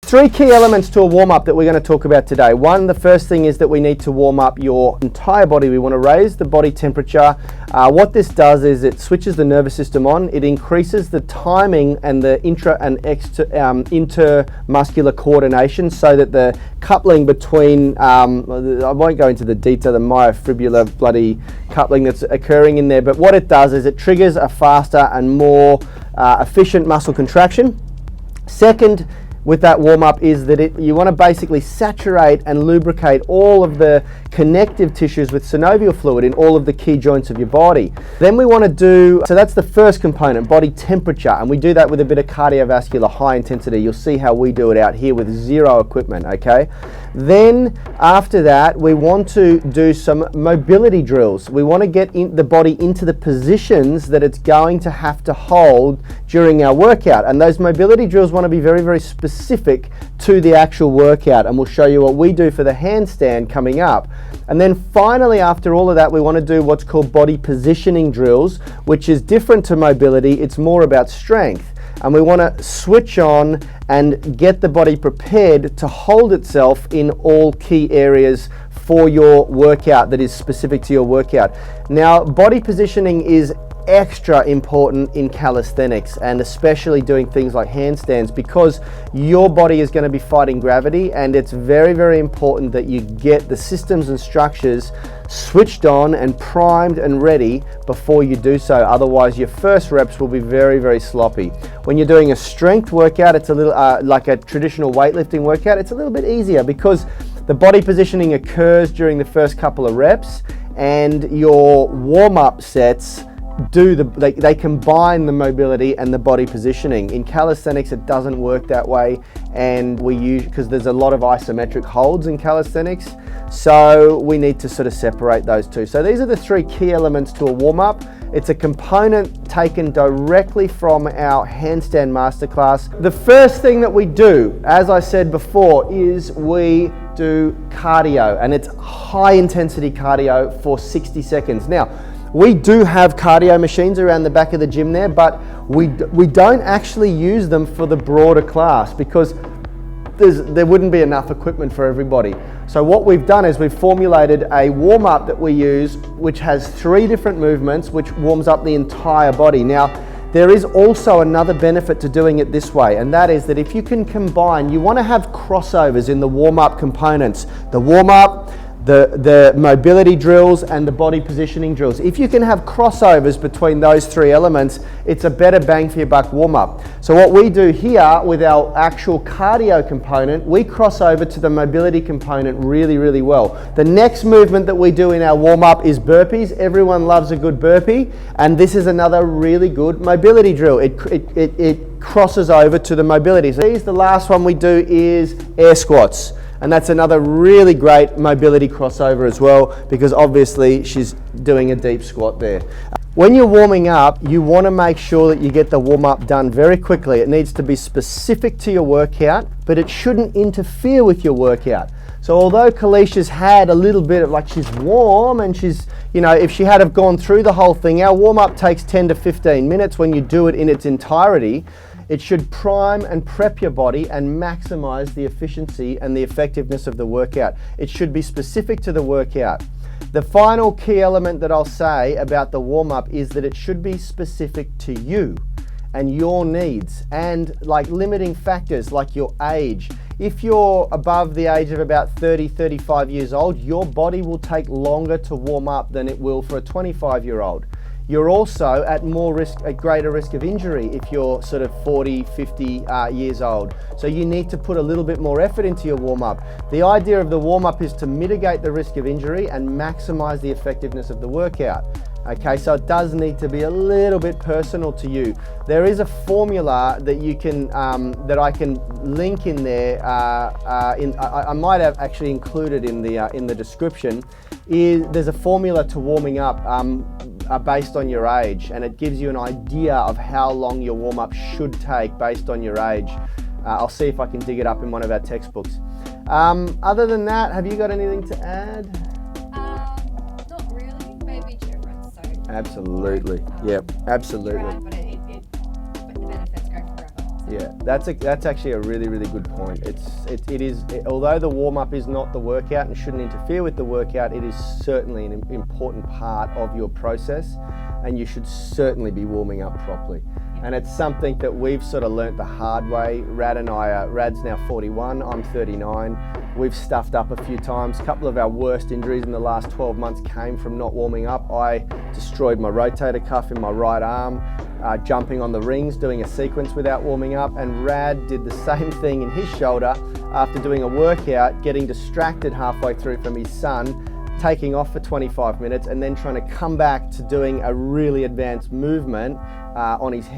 Three key elements to a warm-up that we're going to talk about today. One, the first thing is that we need to warm up your entire body. We want to raise the body temperature. What this does is it switches the nervous system on. It increases the timing and the intra and intermuscular coordination so that the coupling between, I won't go into the detail, the myofibrillar bloody coupling that's occurring in there, but what it does is it triggers a faster and more efficient muscle contraction. Second, with that warm-up is that you want to basically saturate and lubricate all of the connective tissues with synovial fluid in all of the key joints of your body. Then we want to do, so that's the first component, body temperature, and we do that with a bit of cardiovascular high intensity. You'll see how we do it out here with zero equipment, okay? Then after that, we want to do some mobility drills. We want to get the body into the positions that it's going to have to hold during our workout, and those mobility drills want to be very, very specific to the actual workout, and we'll show you what we do for the handstand coming up. And then finally, after all of that, we want to do what's called body positioning drills, which is different to mobility. It's more about strength, and we want to switch on and get the body prepared to hold itself in all key areas for your workout that is specific to your workout. Now, body positioning is extra important in calisthenics, and especially doing things like handstands, because your body is going to be fighting gravity, and it's very, very important that you get the systems and structures switched on and primed and ready before you do so. Otherwise, your first reps will be very, very sloppy. When you're doing a strength workout, it's a little like a traditional weightlifting workout, it's a little bit easier because the body positioning occurs during the first couple of reps, and your warm-up sets they combine the mobility and the body positioning. In calisthenics, it doesn't work that way, and we use, because there's a lot of isometric holds in calisthenics, so we need to sort of separate those two. So these are the three key elements to a warm-up. It's a component taken directly from our handstand masterclass. The first thing that we do, as I said before, is we do cardio, and it's high intensity cardio for 60 seconds. Now, we do have cardio machines around the back of the gym there, but we don't actually use them for the broader class because there wouldn't be enough equipment for everybody. So what we've done is we've formulated a warm-up that we use, which has 3 different movements, which warms up the entire body. Now, there is also another benefit to doing it this way, and that is that if you can combine, you want to have crossovers in the warm-up components. The warm-up, the mobility drills, and the body positioning drills. If you can have crossovers between those 3 elements, it's a better bang for your buck warm-up. So what we do here with our actual cardio component, we cross over to the mobility component really, really well. The next movement that we do in our warm-up is burpees. Everyone loves a good burpee, and this is another really good mobility drill. It crosses over to the mobility. So the last one we do is air squats. And that's another really great mobility crossover as well, because obviously she's doing a deep squat there. When you're warming up, you want to make sure that you get the warm-up done very quickly. It needs to be specific to your workout, but it shouldn't interfere with your workout. So although Kalicia's had a little bit of, like, she's warm and she's, you know, if she had have gone through the whole thing, our warm-up takes 10 to 15 minutes when you do it in its entirety. It should prime and prep your body and maximize the efficiency and the effectiveness of the workout. It should be specific to the workout. The final key element that I'll say about the warm-up is that it should be specific to you and your needs, and like limiting factors like your age. If you're above the age of about 30, 35 years old, your body will take longer to warm up than it will for a 25-year-old. You're also at greater risk of injury if you're sort of 40, 50 years old. So you need to put a little bit more effort into your warm-up. The idea of the warm-up is to mitigate the risk of injury and maximize the effectiveness of the workout. Okay, so it does need to be a little bit personal to you. There is a formula that you can, that I can link in there. I might have actually included in the description. There's a formula to warming up based on your age, and it gives you an idea of how long your warm-up should take based on your age. I'll see if I can dig it up in one of our textbooks. Other than that, have you got anything to add? Not really, maybe different. So absolutely, yep, absolutely. But the benefits go forever. Yeah, that's actually a really, really good point. Although the warm-up is not the workout and shouldn't interfere with the workout, it is certainly an important part of your process, and you should certainly be warming up properly. And it's something that we've sort of learnt the hard way. Rad and I, Rad's now 41, I'm 39. We've stuffed up a few times. A couple of our worst injuries in the last 12 months came from not warming up. I destroyed my rotator cuff in my right arm, jumping on the rings, doing a sequence without warming up, and Rad did the same thing in his shoulder after doing a workout, getting distracted halfway through from his son, taking off for 25 minutes, and then trying to come back to doing a really advanced movement on his hand.